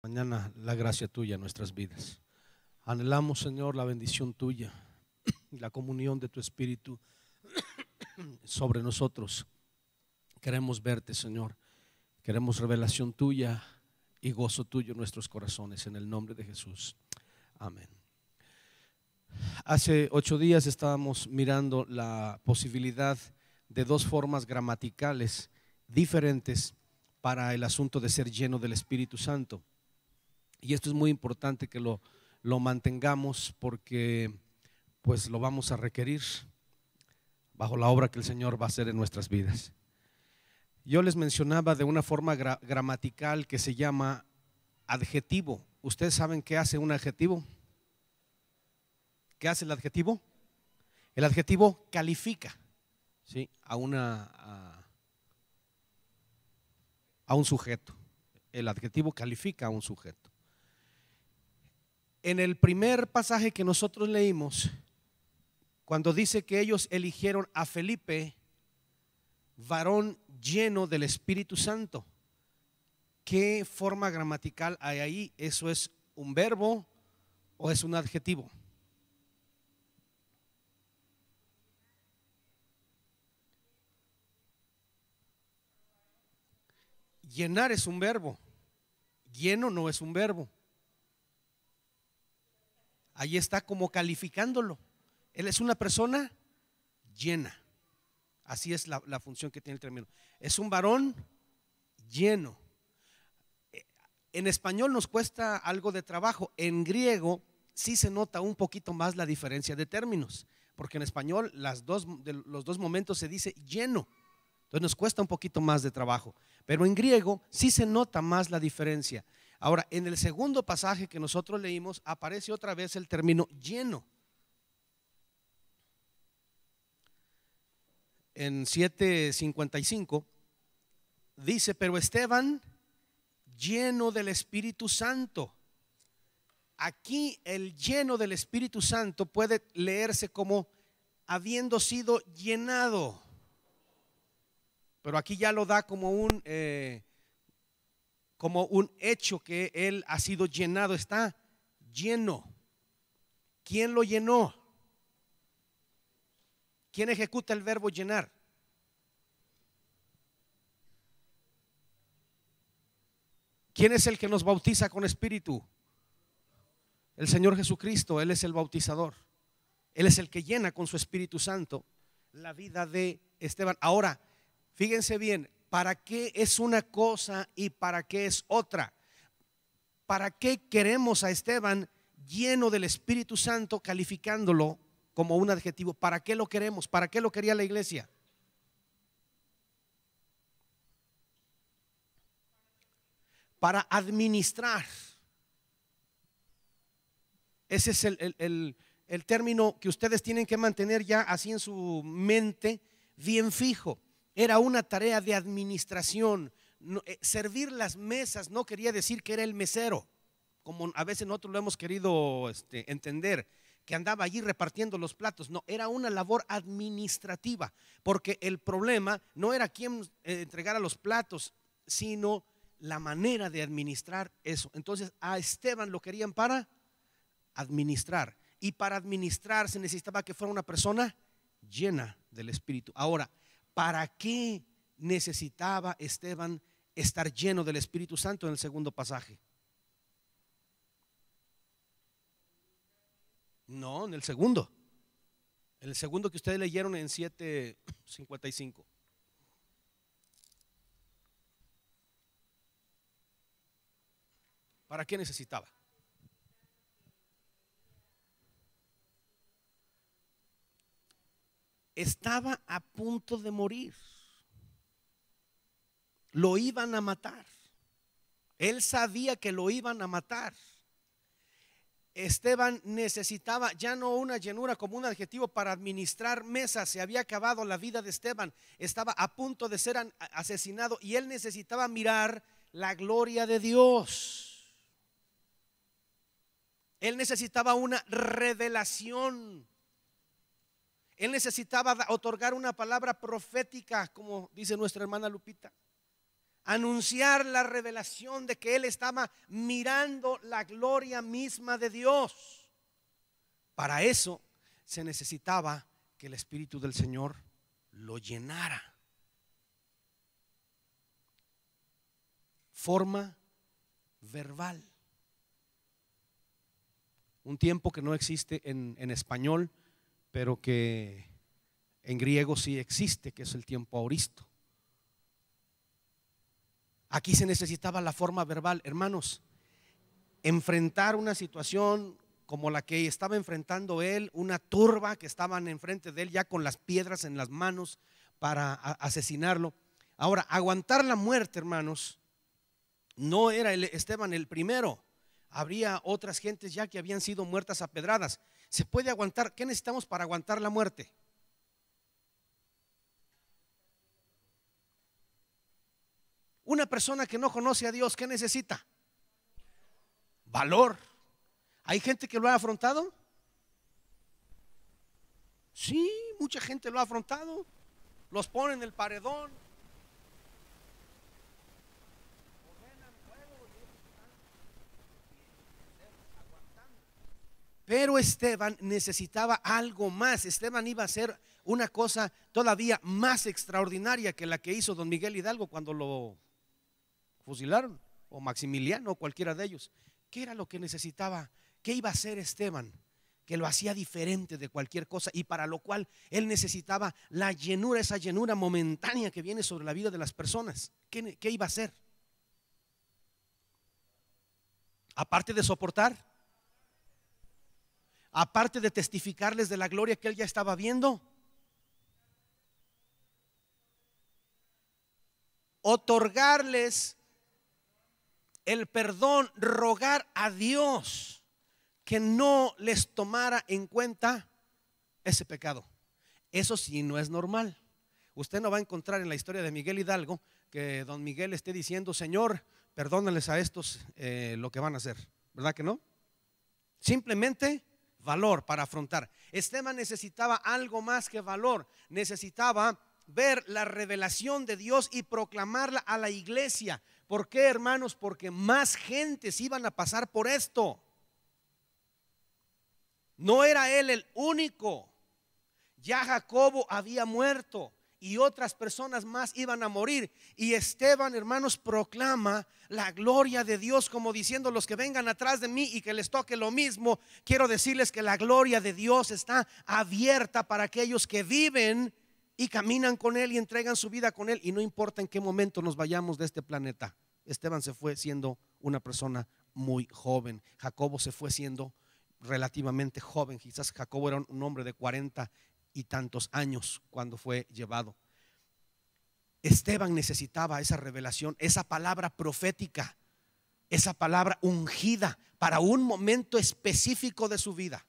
Mañana la gracia tuya en nuestras vidas. Anhelamos, Señor, la bendición tuya y la comunión de tu Espíritu sobre nosotros. Queremos verte, Señor. Queremos revelación tuya y gozo tuyo en nuestros corazones, en el nombre de Jesús. Amén. Hace 8 días estábamos mirando la posibilidad de dos formas gramaticales diferentes para el asunto de ser lleno del Espíritu Santo. Y esto es muy importante que lo mantengamos, porque pues lo vamos a requerir bajo la obra que el Señor va a hacer en nuestras vidas. Yo les mencionaba de una forma gramatical que se llama adjetivo. ¿Ustedes saben qué hace un adjetivo? ¿Qué hace el adjetivo? El adjetivo califica, ¿sí?, a un sujeto. El adjetivo califica a un sujeto. En el primer pasaje que nosotros leímos, cuando dice que ellos eligieron a Felipe, varón lleno del Espíritu Santo, ¿qué forma gramatical hay ahí? ¿Eso es un verbo o es un adjetivo? Llenar es un verbo, lleno no es un verbo. Ahí está como calificándolo. Él es una persona llena. Así es la función que tiene el término. Es un varón lleno. En español nos cuesta algo de trabajo. En griego sí se nota un poquito más la diferencia de términos, porque en español los dos momentos se dice lleno. Entonces nos cuesta un poquito más de trabajo. Pero en griego sí se nota más la diferencia. Ahora, en el segundo pasaje que nosotros leímos, aparece otra vez el término lleno. En 7:55 dice: pero Esteban, lleno del Espíritu Santo. Aquí el lleno del Espíritu Santo puede leerse como habiendo sido llenado, pero aquí ya lo da como un hecho que él ha sido llenado, está lleno. ¿Quién lo llenó? ¿Quién ejecuta el verbo llenar? ¿Quién es el que nos bautiza con espíritu? El Señor Jesucristo. Él es el bautizador. Él es el que llena con su Espíritu Santo la vida de Esteban. Ahora, fíjense bien, ¿para qué es una cosa y para qué es otra? ¿Para qué queremos a Esteban lleno del Espíritu Santo, calificándolo como un adjetivo? ¿Para qué lo queremos? ¿Para qué lo quería la iglesia? Para administrar. Ese es el término que ustedes tienen que mantener ya así en su mente, bien fijo. Era una tarea de administración. Servir las mesas no quería decir que era el mesero, como a veces nosotros lo hemos querido entender, que andaba allí repartiendo los platos. No, era una labor administrativa, porque el problema no era quién entregara los platos, sino la manera de administrar eso. Entonces a Esteban lo querían para administrar, y para administrar se necesitaba que fuera una persona llena del Espíritu. Ahora, ¿para qué necesitaba Esteban estar lleno del Espíritu Santo en el segundo pasaje? No, en el segundo que ustedes leyeron en 7:55. ¿Para qué necesitaba? Estaba a punto de morir. Lo iban a matar. Él sabía que lo iban a matar. Esteban necesitaba ya no una llenura como un adjetivo para administrar mesas. Se había acabado la vida de Esteban. Estaba a punto de ser asesinado y él necesitaba mirar la gloria de Dios. Él necesitaba una revelación. Él necesitaba otorgar una palabra profética, como dice nuestra hermana Lupita. anunciar la revelación de que él estaba mirando la gloria misma de Dios. Para eso se necesitaba que el Espíritu del Señor lo llenara. Forma verbal. Un tiempo que no existe en español, pero que en griego sí existe, que es el tiempo aoristo. Aquí se necesitaba la forma verbal. Hermanos, enfrentar una situación como la que estaba enfrentando él, una turba que estaban enfrente de él ya con las piedras en las manos para asesinarlo. Ahora, aguantar la muerte, hermanos, no era Esteban el primero. Habría otras gentes ya que habían sido muertas a pedradas. ¿Se puede aguantar? ¿Qué necesitamos para aguantar la muerte? Una persona que no conoce a Dios, ¿qué necesita? Valor. ¿Hay gente que lo ha afrontado? Sí, mucha gente lo ha afrontado. Los pone en el paredón. Pero Esteban necesitaba algo más. Esteban iba a hacer una cosa todavía más extraordinaria que la que hizo don Miguel Hidalgo cuando lo fusilaron, o Maximiliano, o cualquiera de ellos. ¿Qué era lo que necesitaba? ¿Qué iba a hacer Esteban? Que lo hacía diferente de cualquier cosa y para lo cual él necesitaba la llenura, esa llenura momentánea que viene sobre la vida de las personas. ¿Qué iba a hacer? Aparte de soportar, aparte de testificarles de la gloria que él ya estaba viendo, otorgarles el perdón, rogar a Dios que no les tomara en cuenta ese pecado. Eso sí no es normal. Usted no va a encontrar en la historia de Miguel Hidalgo que don Miguel esté diciendo: Señor, perdónales a estos lo que van a hacer. ¿Verdad que no? Simplemente valor para afrontar. Esteban necesitaba algo más que valor. Necesitaba ver la revelación de Dios y proclamarla a la iglesia. ¿Por qué, hermanos? Porque más gentes iban a pasar por esto. No era él el único. Ya Jacobo había muerto y otras personas más iban a morir. Y Esteban, hermanos, proclama la gloria de Dios como diciendo: los que vengan atrás de mí y que les toque lo mismo, quiero decirles que la gloria de Dios está abierta para aquellos que viven y caminan con Él y entregan su vida con Él. Y no importa en qué momento nos vayamos de este planeta. Esteban se fue siendo una persona muy joven. Jacobo se fue siendo relativamente joven. Quizás Jacobo era un hombre de 40 y tantos años cuando fue llevado. Esteban necesitaba esa revelación, esa palabra profética, esa palabra ungida para un momento específico de su vida.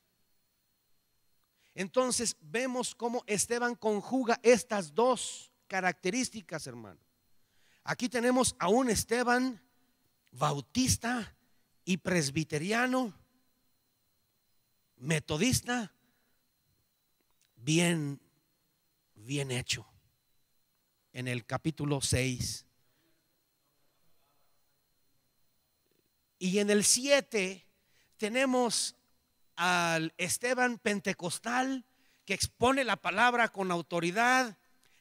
Entonces vemos cómo Esteban conjuga estas dos características, hermano. Aquí tenemos a un Esteban bautista y presbiteriano, metodista, bien hecho. En el capítulo 6 y en el 7 tenemos al Esteban pentecostal que expone la palabra con autoridad,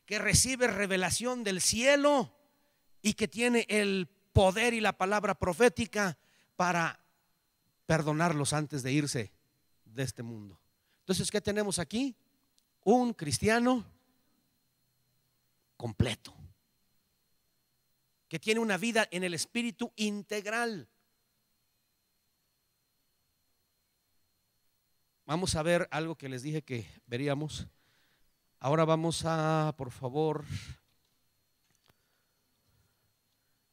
que recibe revelación del cielo y que tiene el poder y la palabra profética para perdonarlos antes de irse de este mundo. Entonces, ¿qué tenemos aquí? Un cristiano completo, que tiene una vida en el Espíritu integral. Vamos a ver algo que les dije que veríamos. Ahora vamos a, por favor,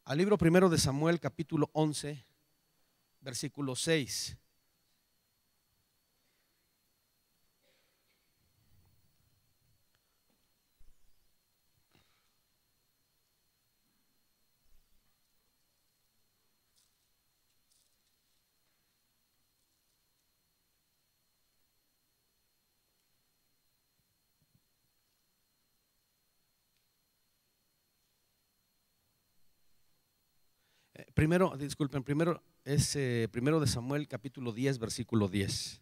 al libro primero de Samuel, capítulo 11, versículo 6. Primero, disculpen, primero es primero de Samuel capítulo 10 versículo 10.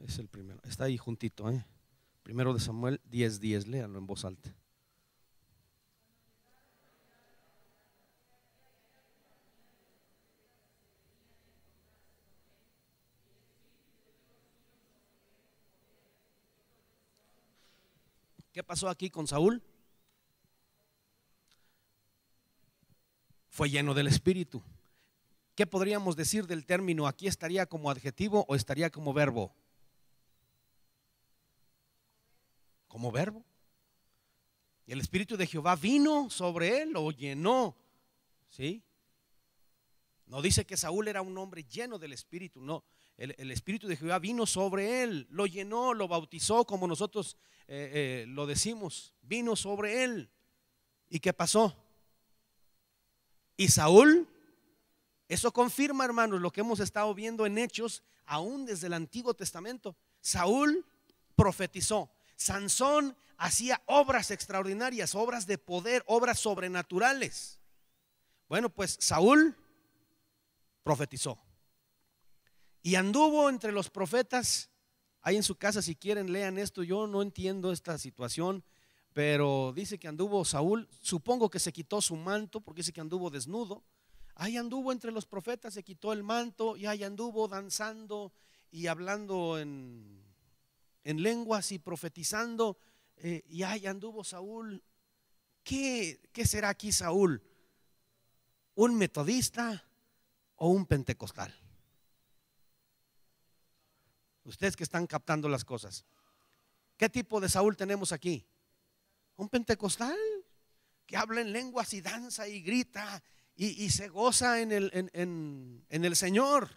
Es el primero, está ahí juntito, Primero de Samuel 10:10, léanlo en voz alta. ¿Qué pasó aquí con Saúl? Fue lleno del Espíritu. ¿Qué podríamos decir del término? ¿Aquí estaría como adjetivo o estaría como verbo? Como verbo. Y el Espíritu de Jehová vino sobre él, lo llenó. ¿Sí? No dice que Saúl era un hombre lleno del Espíritu, no. El Espíritu de Jehová vino sobre él, lo llenó, lo bautizó, como nosotros lo decimos, vino sobre él. ¿Y qué pasó? Y Saúl, eso confirma, hermanos, lo que hemos estado viendo en Hechos, aún desde el Antiguo Testamento. Saúl profetizó. Sansón hacía obras extraordinarias, obras de poder, obras sobrenaturales. Bueno, pues Saúl profetizó y anduvo entre los profetas. Ahí en su casa, si quieren, lean esto. Yo no entiendo esta situación, pero dice que anduvo Saúl, supongo que se quitó su manto, porque dice que anduvo desnudo. Ahí anduvo entre los profetas, se quitó el manto y ahí anduvo danzando y hablando en lenguas y profetizando, y ahí anduvo Saúl. ¿Qué será aquí Saúl? ¿Un metodista o un pentecostal? Ustedes que están captando las cosas, ¿qué tipo de Saúl tenemos aquí? Un pentecostal que habla en lenguas y danza y grita y se goza en el Señor.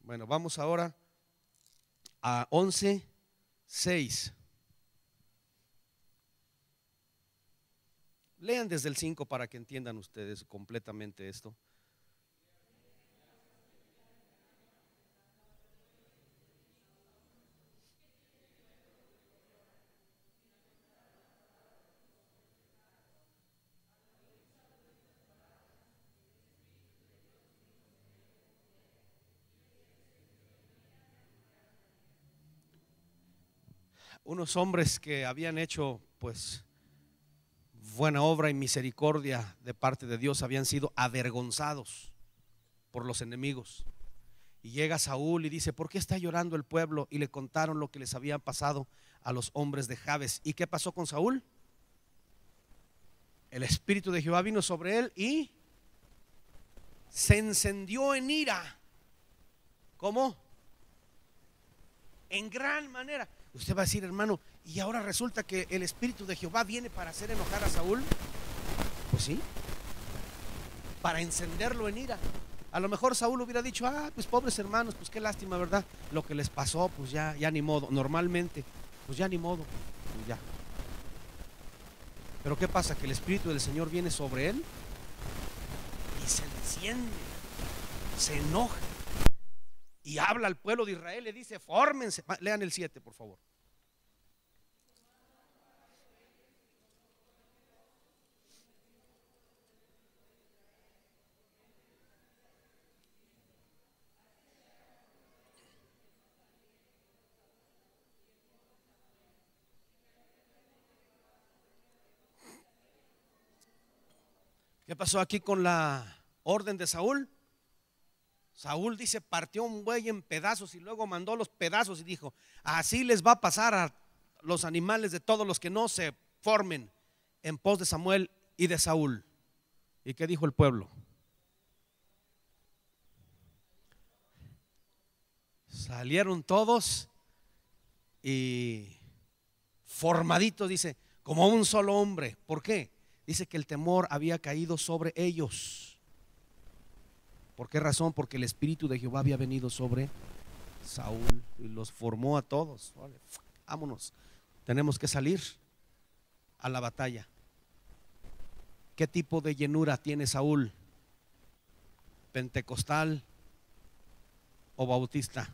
Bueno, vamos ahora a 11:6. Lean desde el 5 para que entiendan ustedes completamente esto. Unos hombres que habían hecho pues buena obra y misericordia de parte de Dios habían sido avergonzados por los enemigos. Y llega Saúl y dice: ¿por qué está llorando el pueblo? Y le contaron lo que les había pasado a los hombres de Jabes. ¿Y qué pasó con Saúl? El Espíritu de Jehová vino sobre él y se encendió en ira. ¿Cómo? En gran manera. Usted va a decir: hermano, y ahora resulta que el Espíritu de Jehová viene para hacer enojar a Saúl. Pues sí, para encenderlo en ira. A lo mejor Saúl hubiera dicho: pues pobres hermanos, pues qué lástima, ¿verdad? Lo que les pasó, pues ya ni modo. Normalmente, pues ya ni modo, pues ya. Pero ¿qué pasa? Que el Espíritu del Señor viene sobre él y se enciende, se enoja y habla al pueblo de Israel, le dice: fórmense. Lean el 7, por favor. ¿Qué pasó aquí con la orden de Saúl? Saúl dice: partió un buey en pedazos y luego mandó los pedazos y dijo: así les va a pasar a los animales de todos los que no se formen en pos de Samuel y de Saúl. ¿Y qué dijo el pueblo? Salieron todos y formaditos, dice, como un solo hombre. ¿Por qué? Dice que el temor había caído sobre ellos. ¿Por qué razón? Porque el Espíritu de Jehová había venido sobre Saúl y los formó a todos. Vale, vámonos, tenemos que salir a la batalla. ¿Qué tipo de llenura tiene Saúl? ¿Pentecostal o bautista?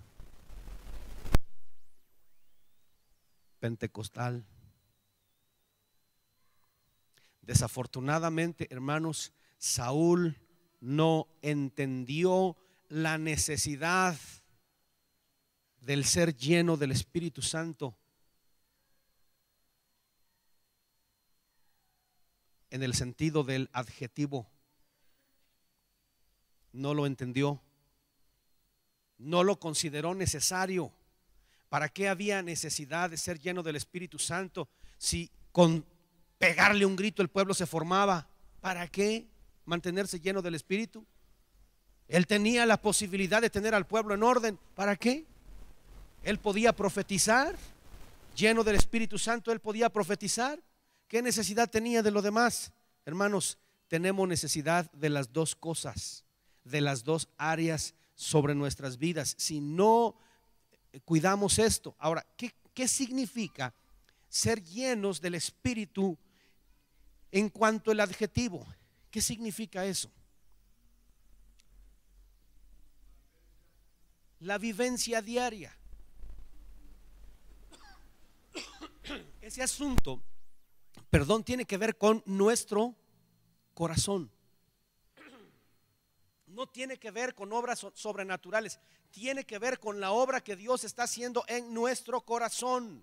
Pentecostal. Desafortunadamente, hermanos, Saúl no entendió la necesidad del ser lleno del Espíritu Santo en el sentido del adjetivo. No lo entendió, no lo consideró necesario. ¿Para qué había necesidad de ser lleno del Espíritu Santo si con pegarle un grito el pueblo se formaba? ¿Para qué mantenerse lleno del Espíritu? Él tenía la posibilidad de tener al pueblo en orden. ¿Para qué? Él podía profetizar, lleno del Espíritu Santo, él podía profetizar. ¿Qué necesidad tenía de lo demás? Hermanos, tenemos necesidad de las dos cosas, de las dos áreas sobre nuestras vidas. Si no cuidamos esto. Ahora, ¿qué significa ser llenos del Espíritu en cuanto al adjetivo? ¿Qué significa eso? La vivencia diaria. Ese asunto, perdón, tiene que ver con nuestro corazón. No tiene que ver con obras sobrenaturales, tiene que ver con la obra que Dios está haciendo en nuestro corazón.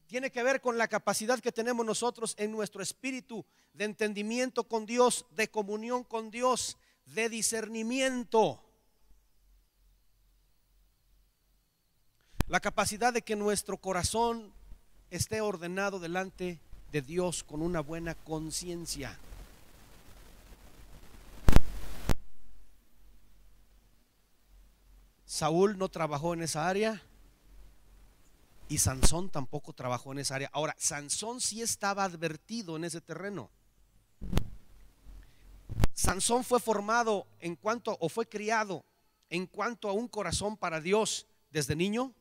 Tiene que ver con la capacidad que tenemos nosotros en nuestro espíritu de entendimiento con Dios, de comunión con Dios, de discernimiento. La capacidad de que nuestro corazón esté ordenado delante de Dios con una buena conciencia. Saúl no trabajó en esa área y Sansón tampoco trabajó en esa área. Ahora, Sansón sí estaba advertido en ese terreno. Sansón fue formado en cuanto, o fue criado en cuanto a un corazón para Dios desde niño.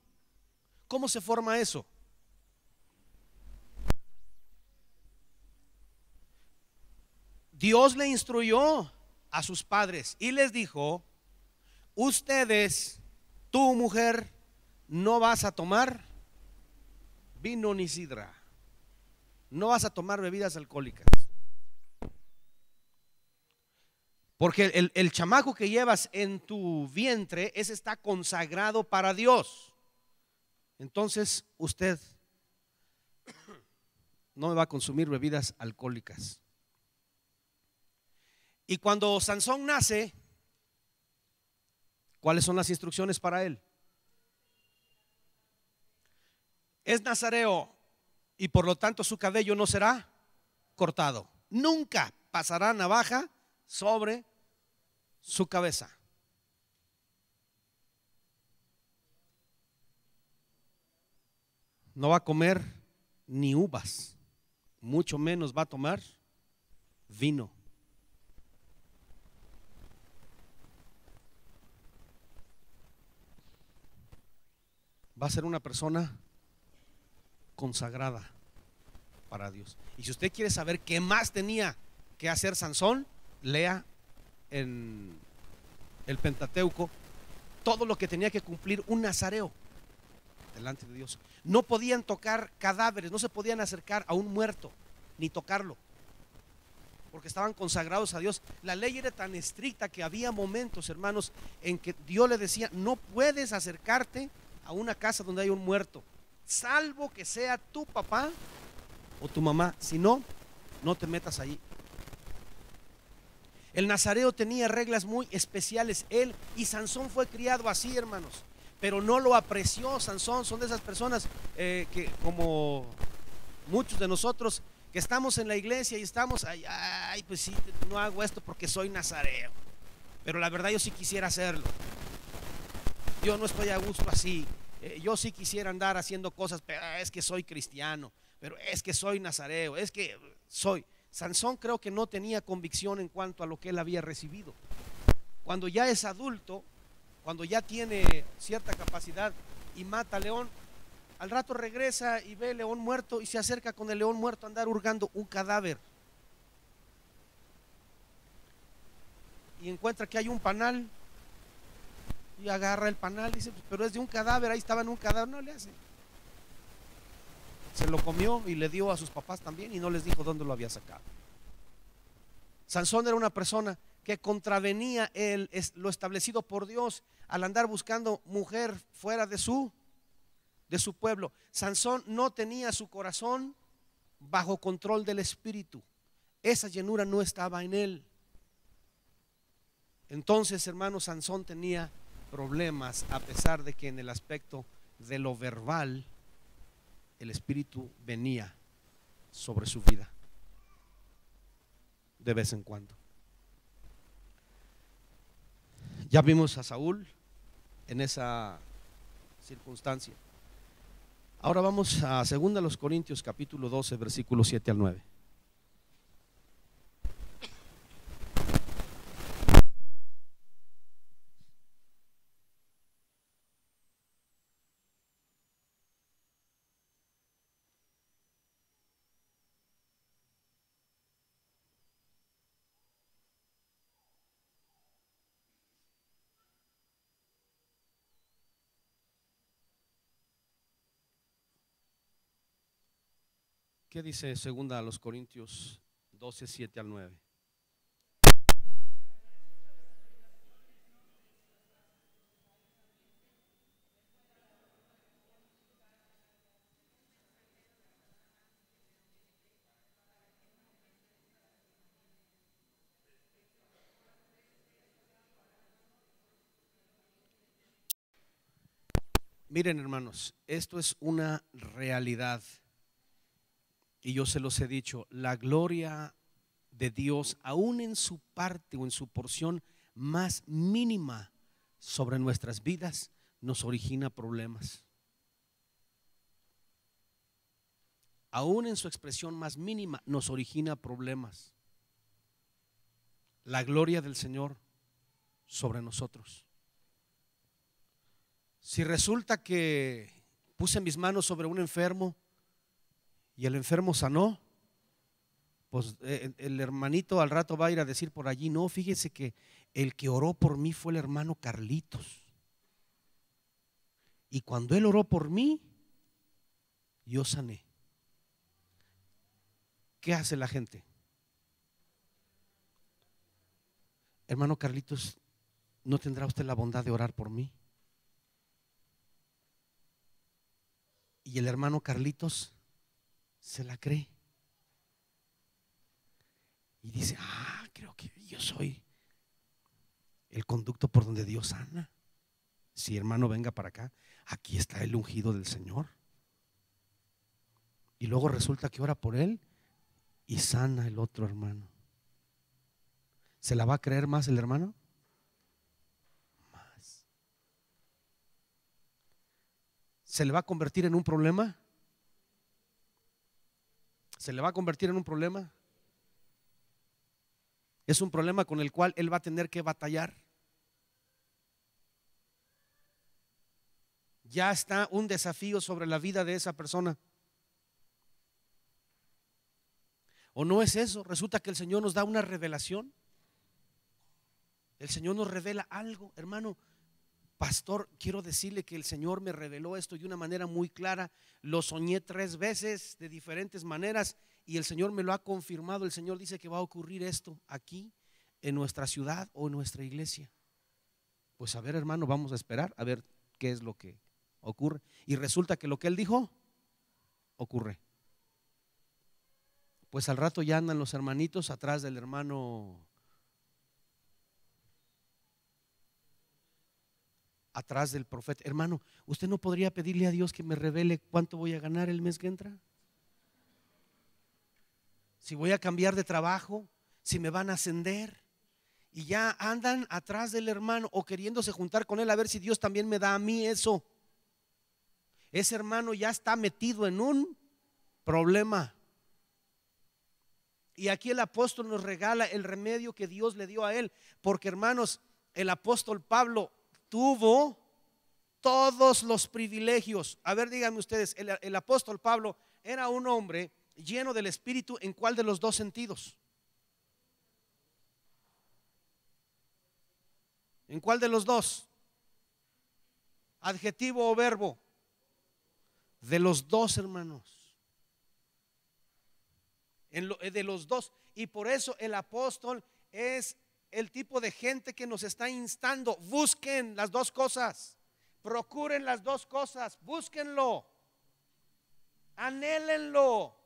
¿Cómo se forma eso? Dios le instruyó a sus padres y les dijo: ustedes, tu mujer, no vas a tomar vino ni sidra, no vas a tomar bebidas alcohólicas, porque el chamaco que llevas en tu vientre, ese está consagrado para Dios. Entonces usted no me va a consumir bebidas alcohólicas. Y cuando Sansón nace, ¿cuáles son las instrucciones para él? Es nazareo y por lo tanto su cabello no será cortado. Nunca pasará navaja sobre su cabeza. No va a comer ni uvas, mucho menos va a tomar vino. Va a ser una persona consagrada para Dios. Y si usted quiere saber qué más tenía que hacer Sansón, lea en el Pentateuco todo lo que tenía que cumplir un nazareo delante de Dios. No podían tocar cadáveres, no se podían acercar a un muerto ni tocarlo, porque estaban consagrados a Dios. La ley era tan estricta que había momentos, hermanos, en que Dios le decía: no puedes acercarte a una casa donde hay un muerto, salvo que sea tu papá o tu mamá, si no, no te metas allí. El nazareo tenía reglas muy especiales. Él y Sansón fue criado así, hermanos, pero no lo apreció. Sansón son de esas personas que, como muchos de nosotros, que estamos en la iglesia y estamos, ay, pues sí, no hago esto porque soy nazareo, pero la verdad yo sí quisiera hacerlo. Yo no estoy a gusto así. Yo sí quisiera andar haciendo cosas, pero es que soy cristiano, pero es que soy nazareo, es que soy. Sansón creo que no tenía convicción en cuanto a lo que él había recibido. Cuando ya es adulto, cuando ya tiene cierta capacidad y mata al león, al rato regresa y ve el león muerto y se acerca con el león muerto a andar hurgando un cadáver. Y encuentra que hay un panal y agarra el panal y dice: pero es de un cadáver, ahí estaba en un cadáver. No le hace. se lo comió y le dio a sus papás también y no les dijo dónde lo había sacado. Sansón era una persona que contravenía lo establecido por Dios al andar buscando mujer fuera de su pueblo. Sansón no tenía su corazón bajo control del espíritu. Esa llenura no estaba en él. Entonces, hermano, Sansón tenía problemas, a pesar de que en el aspecto de lo verbal el espíritu venía sobre su vida de vez en cuando. Ya vimos a Saúl en esa circunstancia. Ahora vamos a 2 Corintios capítulo 12 versículos 7 al 9. ¿Qué dice 2 Corintios 12, 7 al 9? Miren, hermanos, esto es una realidad y yo se los he dicho, la gloria de Dios, aún en su parte o en su porción más mínima sobre nuestras vidas, nos origina problemas. Aún en su expresión más mínima nos origina problemas. La gloria del Señor sobre nosotros. Si resulta que puse mis manos sobre un enfermo y el enfermo sanó, pues el hermanito al rato va a ir a decir por allí: no, fíjese que el que oró por mí fue el hermano Carlitos, y cuando él oró por mí, yo sané. ¿Qué hace la gente? Hermano Carlitos, ¿no tendrá usted la bondad de orar por mí? Y el hermano Carlitos se la cree y dice: creo que yo soy el conducto por donde Dios sana. Si hermano, venga para acá, aquí está el ungido del Señor. Y luego resulta que ora por él y sana el otro hermano. ¿Se la va a creer más el hermano? Más. ¿Se le va a convertir en un problema? ¿Se le va a convertir en un problema? Es un problema con el cual él va a tener que batallar. Ya está un desafío sobre la vida de esa persona. ¿O no es eso? Resulta que el Señor nos da una revelación. El Señor nos revela algo. Hermano, pastor, quiero decirle que el Señor me reveló esto de una manera muy clara. Lo soñé 3 veces de diferentes maneras y el Señor me lo ha confirmado. El Señor dice que va a ocurrir esto aquí en nuestra ciudad o en nuestra iglesia. Pues a ver, hermano, vamos a esperar a ver qué es lo que ocurre. Y resulta que lo que él dijo ocurre. Pues al rato ya andan los hermanitos atrás del hermano, atrás del profeta. Hermano, ¿usted no podría pedirle a Dios que me revele cuánto voy a ganar el mes que entra? Si voy a cambiar de trabajo, si me van a ascender. Y ya andan atrás del hermano o queriéndose juntar con él a ver si Dios también me da a mí eso. Ese hermano ya está metido en un problema. Y aquí el apóstol nos regala el remedio que Dios le dio a él. Porque, hermanos, el apóstol Pablo tuvo todos los privilegios. A ver, díganme ustedes, el apóstol Pablo era un hombre lleno del Espíritu. ¿En cuál de los dos sentidos? ¿En cuál de los dos? ¿Adjetivo o verbo? De los dos, hermanos. de los dos. Y por eso el apóstol es el tipo de gente que nos está instando: busquen las dos cosas, procuren las dos cosas, búsquenlo, anhélenlo.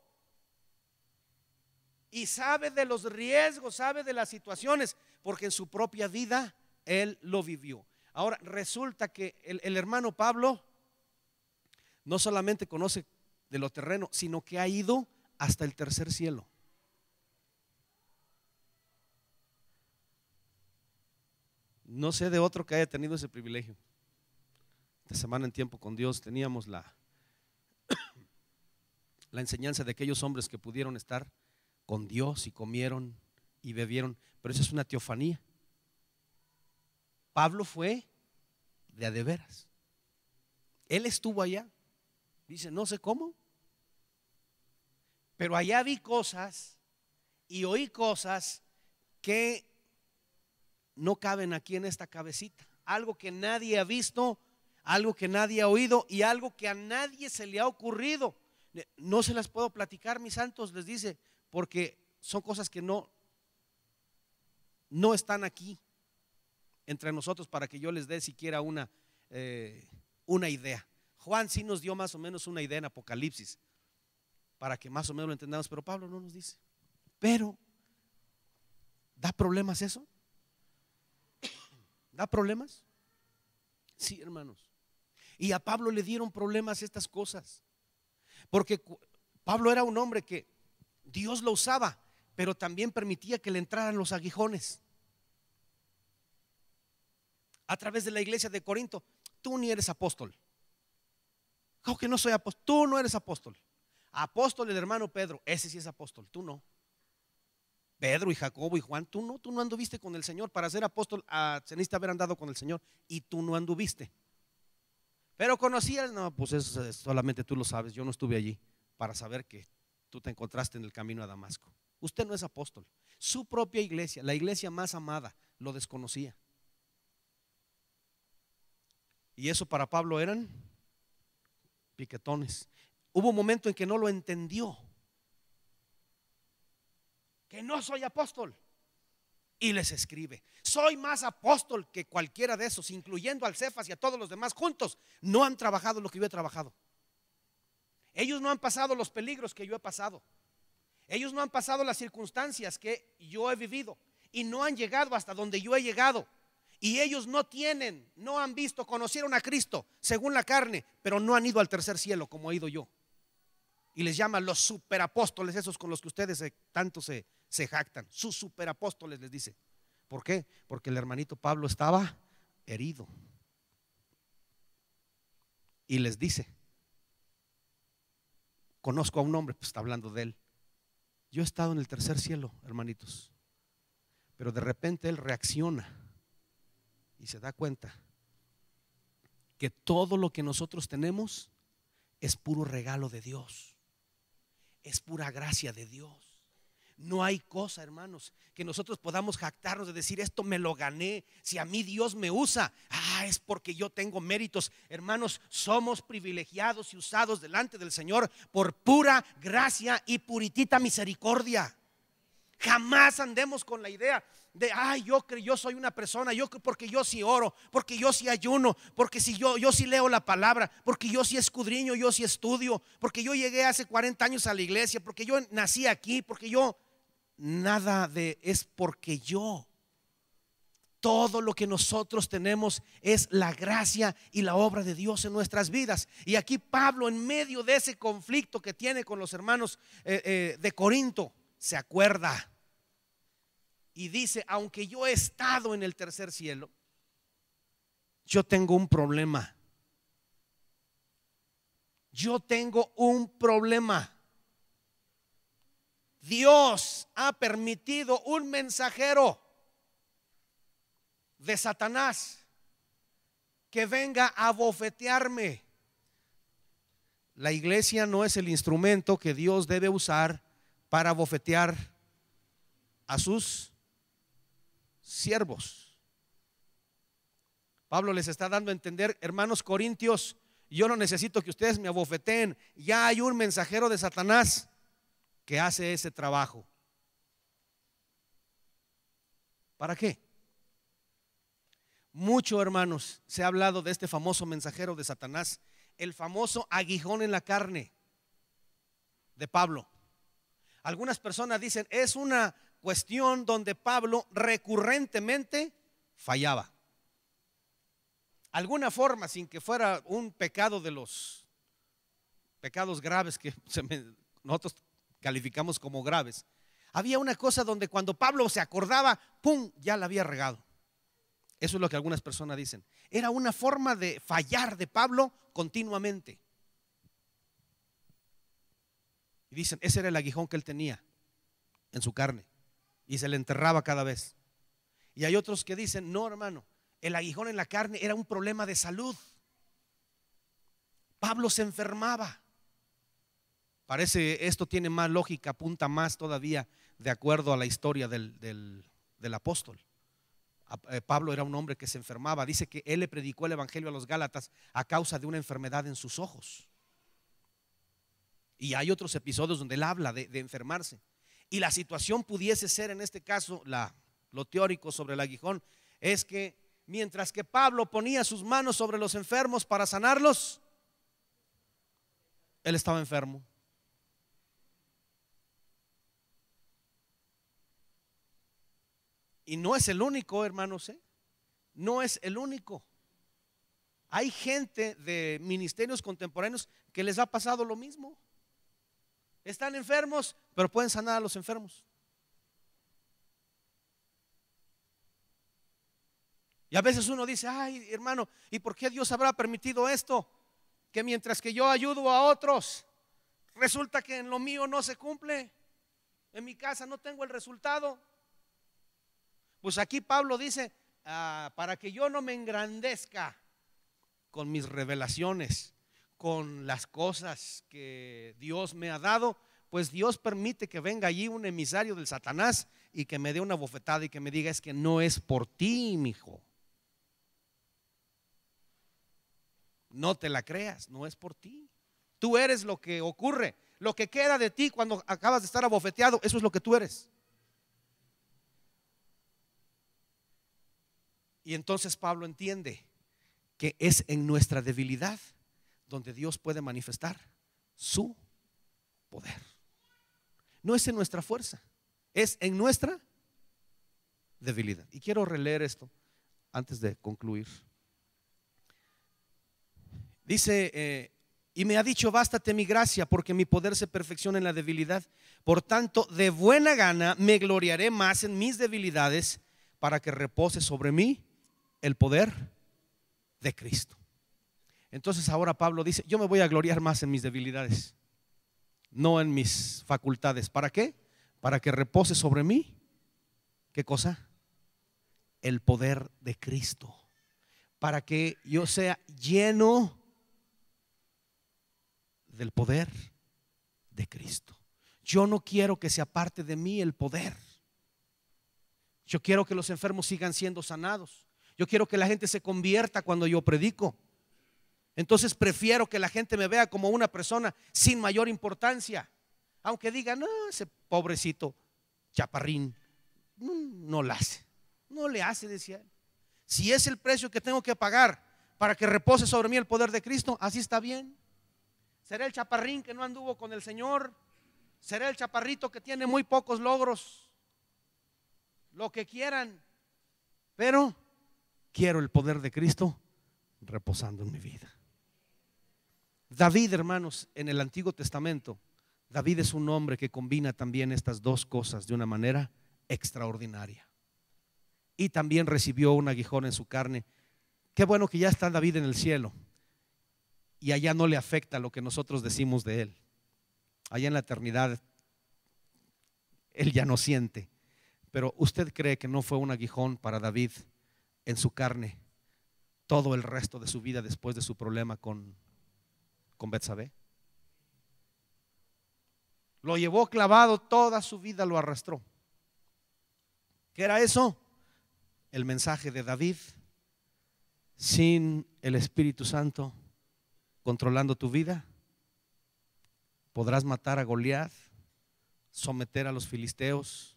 Y sabe de los riesgos, sabe de las situaciones, porque en su propia vida él lo vivió. Ahora resulta que el hermano Pablo no solamente conoce de lo terreno, sino que ha ido hasta el tercer cielo. No sé de otro que haya tenido ese privilegio. Esta semana en Tiempo con Dios teníamos la enseñanza de aquellos hombres que pudieron estar con Dios y comieron y bebieron, pero eso es una teofanía. Pablo fue de a de veras. Él estuvo allá. Dice, no sé cómo, pero allá vi cosas y oí cosas que no caben aquí en esta cabecita. Algo que nadie ha visto, algo que nadie ha oído y algo que a nadie se le ha ocurrido. No se las puedo platicar, mis santos, les dice, porque son cosas que no están aquí entre nosotros para que yo les dé siquiera una idea. Juan sí nos dio más o menos una idea en Apocalipsis para que más o menos lo entendamos, pero Pablo no nos dice. Pero ¿da problemas eso? ¿Da problemas? Sí, hermanos. Y a Pablo le dieron problemas estas cosas, porque Pablo era un hombre que Dios lo usaba, pero también permitía que le entraran los aguijones a través de la iglesia de Corinto. Tú ni eres apóstol. ¿Cómo que no soy apóstol? Tú no eres apóstol. Apóstol el hermano Pedro, ese sí es apóstol, tú no. Pedro y Jacobo y Juan, tú no anduviste con el Señor. Para ser apóstol se necesita haber andado con el Señor, y tú no anduviste. Pero conocías, no, pues eso solamente tú lo sabes. Yo no estuve allí para saber que tú te encontraste en el camino a Damasco. Usted no es apóstol. Su propia iglesia, la iglesia más amada, lo desconocía. Y eso para Pablo eran piquetones. Hubo un momento en que no lo entendió, que no soy apóstol, y les escribe: soy más apóstol que cualquiera de esos, incluyendo al Cefas y a todos los demás juntos. No han trabajado lo que yo he trabajado. Ellos no han pasado los peligros que yo he pasado. Ellos no han pasado las circunstancias que yo he vivido, y no han llegado hasta donde yo he llegado. Y ellos no han visto, conocieron a Cristo según la carne, pero no han ido al tercer cielo como he ido yo. Y les llama los superapóstoles, esos con los que ustedes tanto se jactan. Sus superapóstoles les dice. ¿Por qué? Porque el hermanito Pablo estaba herido. Y les dice: conozco a un hombre, pues está hablando de él. Yo he estado en el tercer cielo, hermanitos. Pero de repente él reacciona y se da cuenta que todo lo que nosotros tenemos es puro regalo de Dios, es pura gracia de Dios. No hay cosa, hermanos, que nosotros podamos jactarnos de decir: esto me lo gané. Si a mí Dios me usa, es porque yo tengo méritos. Hermanos, somos privilegiados y usados delante del Señor por pura gracia y puritita misericordia. Jamás andemos con la idea de yo soy una persona, porque yo sí oro, porque yo sí ayuno, porque si yo sí leo la palabra, porque yo sí escudriño, yo sí estudio, porque yo llegué hace 40 años a la iglesia, porque yo nací aquí, porque yo. Nada de es porque yo. Todo lo que nosotros tenemos es la gracia y la obra de Dios en nuestras vidas. Y aquí Pablo, en medio de ese conflicto que tiene con los hermanos de Corinto, se acuerda y dice: aunque yo he estado en el tercer cielo, yo tengo un problema. Yo tengo un problema. Dios ha permitido un mensajero de Satanás que venga a bofetearme. La iglesia no es el instrumento que Dios debe usar para bofetear a sus siervos. Pablo les está dando a entender: hermanos corintios, yo no necesito que ustedes me abofeteen. Ya hay un mensajero de Satanás que hace ese trabajo. ¿Para qué? Mucho, hermanos, se ha hablado de este famoso mensajero de Satanás, el famoso aguijón en la carne de Pablo. Algunas personas dicen es una cuestión donde Pablo recurrentemente fallaba. Alguna forma, sin que fuera un pecado de los pecados graves que nosotros calificamos como graves. Había una cosa donde cuando Pablo se acordaba, ¡pum!, ya la había regado. Eso es lo que algunas personas dicen. Era una forma de fallar de Pablo continuamente. Y dicen, ese era el aguijón que él tenía en su carne y se le enterraba cada vez. Y hay otros que dicen, no, hermano, el aguijón en la carne era un problema de salud. Pablo se enfermaba. Parece esto tiene más lógica, apunta más todavía de acuerdo a la historia del apóstol. Pablo era un hombre que se enfermaba. Dice que él le predicó el evangelio a los Gálatas a causa de una enfermedad en sus ojos. Y hay otros episodios donde él habla de enfermarse. Y la situación pudiese ser en este caso, lo teórico sobre el aguijón, es que mientras que Pablo ponía sus manos sobre los enfermos para sanarlos, él estaba enfermo. Y no es el único, hermanos, no es el único. Hay gente de ministerios contemporáneos que les ha pasado lo mismo. Están enfermos, pero pueden sanar a los enfermos. Y a veces uno dice, ay, hermano, ¿y por qué Dios habrá permitido esto? Que mientras que yo ayudo a otros, resulta que en lo mío no se cumple. En mi casa no tengo el resultado. Pues aquí Pablo dice, para que yo no me engrandezca con mis revelaciones, con las cosas que Dios me ha dado, pues Dios permite que venga allí un emisario del Satanás y que me dé una bofetada y que me diga, es que no es por ti, mi hijo. No te la creas, no es por ti. Tú eres lo que ocurre, lo que queda de ti cuando acabas de estar abofeteado, eso es lo que tú eres. Y entonces Pablo entiende que es en nuestra debilidad donde Dios puede manifestar su poder. No es en nuestra fuerza, es en nuestra debilidad. Y quiero releer esto antes de concluir. Dice, y me ha dicho, bástate mi gracia, porque mi poder se perfecciona en la debilidad. Por tanto, de buena gana me gloriaré más en mis debilidades, para que repose sobre mí el poder de Cristo. Entonces ahora Pablo dice, yo me voy a gloriar más en mis debilidades, no en mis facultades. ¿Para qué? Para que repose sobre mí, ¿qué cosa? El poder de Cristo. Para que yo sea lleno del poder de Cristo. Yo no quiero que se aparte de mí el poder. Yo quiero que los enfermos sigan siendo sanados. Yo quiero que la gente se convierta cuando yo predico. Entonces prefiero que la gente me vea como una persona sin mayor importancia. Aunque digan, no, ese pobrecito chaparrín no le hace. No le hace, decía él. Si es el precio que tengo que pagar para que repose sobre mí el poder de Cristo, así está bien. Será el chaparrín que no anduvo con el Señor. Será el chaparrito que tiene muy pocos logros. Lo que quieran. Pero quiero el poder de Cristo reposando en mi vida. David, hermanos, en el Antiguo Testamento, David es un hombre que combina también estas dos cosas de una manera extraordinaria. Y también recibió un aguijón en su carne. Qué bueno que ya está David en el cielo y allá no le afecta lo que nosotros decimos de él. Allá en la eternidad él ya no siente. Pero ¿usted cree que no fue un aguijón para David en su carne todo el resto de su vida después de su problema con Betsabé? Lo llevó clavado toda su vida, lo arrastró. ¿Qué era eso? El mensaje de David. Sin el Espíritu Santo controlando tu vida, podrás matar a Goliat, someter a los filisteos,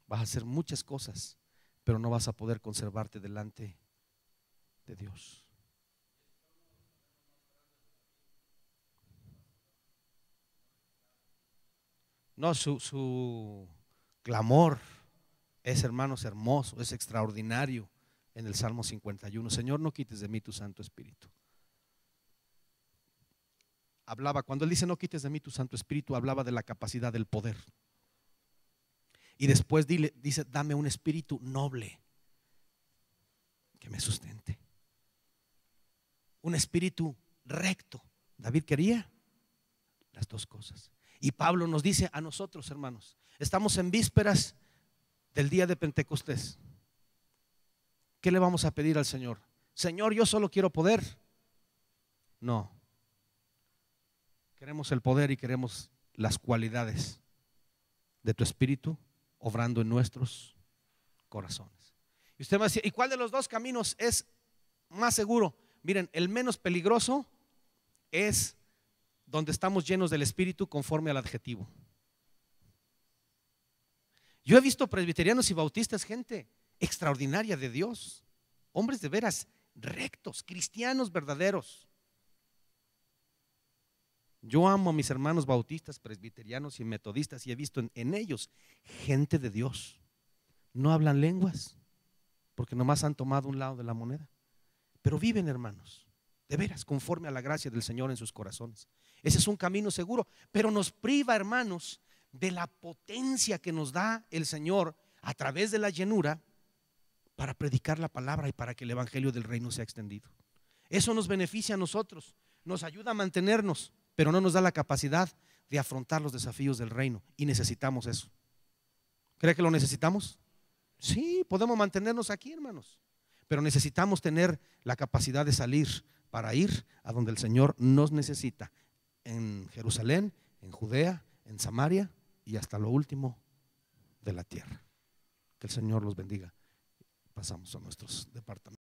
vas a hacer muchas cosas, pero no vas a poder conservarte delante de Dios. No, su clamor es, hermanos, hermoso, es extraordinario en el Salmo 51. Señor, no quites de mí tu Santo Espíritu. Hablaba, cuando él dice no quites de mí tu Santo Espíritu, hablaba de la capacidad del poder. Y después dice, dame un espíritu noble que me sustente. Un espíritu recto. David quería las dos cosas. Y Pablo nos dice a nosotros, hermanos, estamos en vísperas del día de Pentecostés. ¿Qué le vamos a pedir al Señor? Señor, yo solo quiero poder. No. Queremos el poder y queremos las cualidades de tu Espíritu obrando en nuestros corazones. Y usted va a decir, ¿y cuál de los dos caminos es más seguro? Miren, el menos peligroso es donde estamos llenos del Espíritu conforme al adjetivo. Yo he visto presbiterianos y bautistas, gente extraordinaria de Dios, hombres de veras rectos, cristianos verdaderos. Yo amo a mis hermanos bautistas, presbiterianos y metodistas, y he visto en ellos gente de Dios. No hablan lenguas porque nomás han tomado un lado de la moneda, pero viven, hermanos, de veras conforme a la gracia del Señor en sus corazones. Ese es un camino seguro, pero nos priva, hermanos, de la potencia que nos da el Señor a través de la llenura para predicar la palabra y para que el evangelio del reino sea extendido. Eso nos beneficia a nosotros, nos ayuda a mantenernos, pero no nos da la capacidad de afrontar los desafíos del reino, y necesitamos eso. ¿Cree que lo necesitamos? Sí, podemos mantenernos aquí, hermanos, pero necesitamos tener la capacidad de salir para ir a donde el Señor nos necesita, en Jerusalén, en Judea, en Samaria y hasta lo último de la tierra. Que el Señor los bendiga. Pasamos a nuestros departamentos.